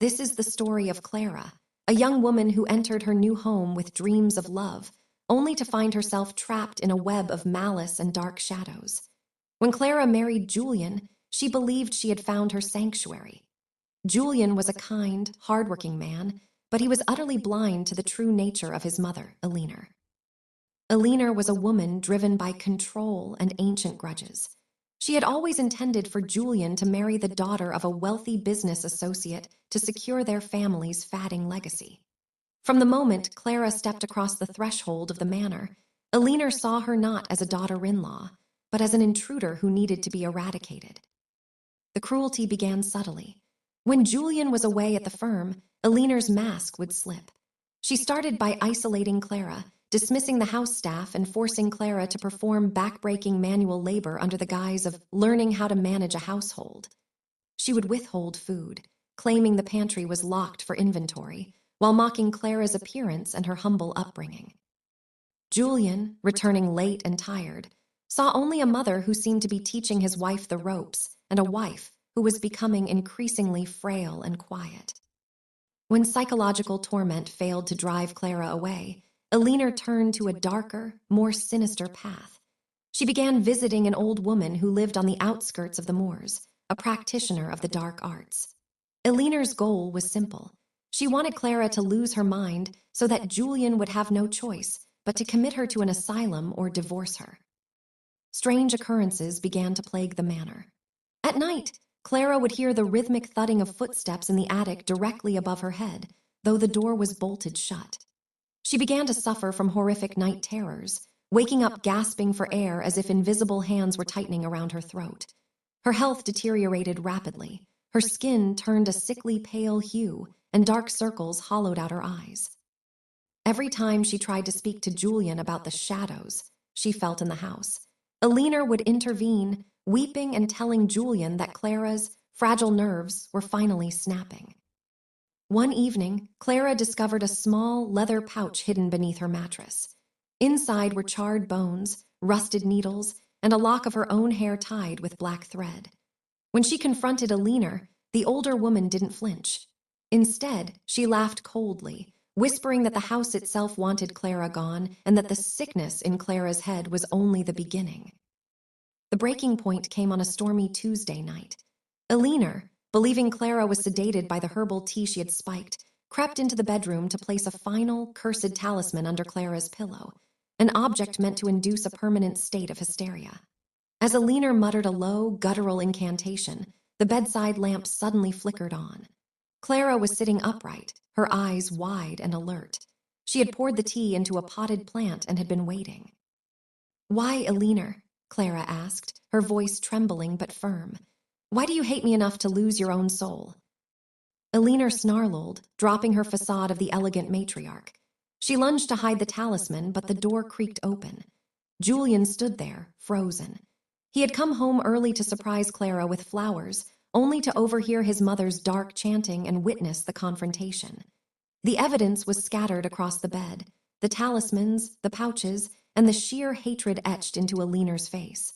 This is the story of Clara, a young woman who entered her new home with dreams of love, only to find herself trapped in a web of malice and dark shadows. When Clara married Julian, she believed she had found her sanctuary. Julian was a kind, hardworking man, but he was utterly blind to the true nature of his mother, Eleanor. Eleanor was a woman driven by control and ancient grudges. She had always intended for Julian to marry the daughter of a wealthy business associate to secure their family's fatting legacy. From the moment Clara stepped across the threshold of the manor, Eleanor saw her not as a daughter-in-law, but as an intruder who needed to be eradicated. The cruelty began subtly. When Julian was away at the firm, Eleanor's mask would slip. She started by isolating Clara, dismissing the house staff and forcing Clara to perform backbreaking manual labor under the guise of learning how to manage a household. She would withhold food, claiming the pantry was locked for inventory, while mocking Clara's appearance and her humble upbringing. Julian, returning late and tired, saw only a mother who seemed to be teaching his wife the ropes and a wife who was becoming increasingly frail and quiet. When psychological torment failed to drive Clara away, Eleanor turned to a darker, more sinister path. She began visiting an old woman who lived on the outskirts of the moors, a practitioner of the dark arts. Eleanor's goal was simple. She wanted Clara to lose her mind so that Julian would have no choice but to commit her to an asylum or divorce her. Strange occurrences began to plague the manor. At night, Clara would hear the rhythmic thudding of footsteps in the attic directly above her head, though the door was bolted shut. She began to suffer from horrific night terrors, waking up gasping for air as if invisible hands were tightening around her throat. Her health deteriorated rapidly. Her skin turned a sickly pale hue, and dark circles hollowed out her eyes. Every time she tried to speak to Julian about the shadows she felt in the house, Eleanor would intervene, weeping and telling Julian that Clara's fragile nerves were finally snapping. One evening, Clara discovered a small leather pouch hidden beneath her mattress. Inside were charred bones, rusted needles, and a lock of her own hair tied with black thread. When she confronted Eleanor, the older woman didn't flinch. Instead, she laughed coldly, whispering that the house itself wanted Clara gone and that the sickness in Clara's head was only the beginning. The breaking point came on a stormy Tuesday night. Eleanor, believing Clara was sedated by the herbal tea she had spiked, crept into the bedroom to place a final, cursed talisman under Clara's pillow, an object meant to induce a permanent state of hysteria. As Eleanor muttered a low, guttural incantation, the bedside lamp suddenly flickered on. Clara was sitting upright, her eyes wide and alert. She had poured the tea into a potted plant and had been waiting. "Why, Eleanor?" Clara asked, her voice trembling but firm. "Why do you hate me enough to lose your own soul?" Eleanor snarled, dropping her facade of the elegant matriarch. She lunged to hide the talisman, but the door creaked open. Julian stood there, frozen. He had come home early to surprise Clara with flowers, only to overhear his mother's dark chanting and witness the confrontation. The evidence was scattered across the bed, the talismans, the pouches, and the sheer hatred etched into Eleanor's face.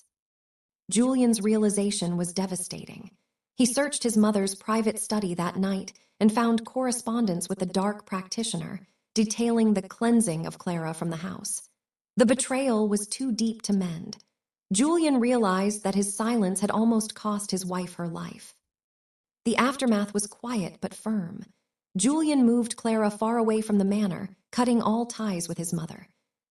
Julian's realization was devastating. He searched his mother's private study that night and found correspondence with the dark practitioner, detailing the cleansing of Clara from the house. The betrayal was too deep to mend. Julian realized that his silence had almost cost his wife her life. The aftermath was quiet but firm. Julian moved Clara far away from the manor, cutting all ties with his mother.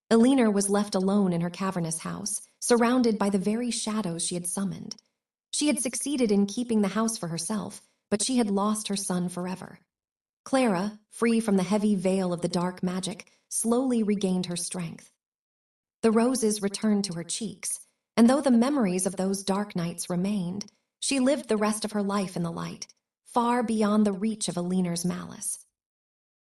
Eleanor was left alone in her cavernous house, surrounded by the very shadows she had summoned. She had succeeded in keeping the house for herself, but she had lost her son forever. Clara, free from the heavy veil of the dark magic, slowly regained her strength. The roses returned to her cheeks, and though the memories of those dark nights remained, she lived the rest of her life in the light, far beyond the reach of Eleanor's malice.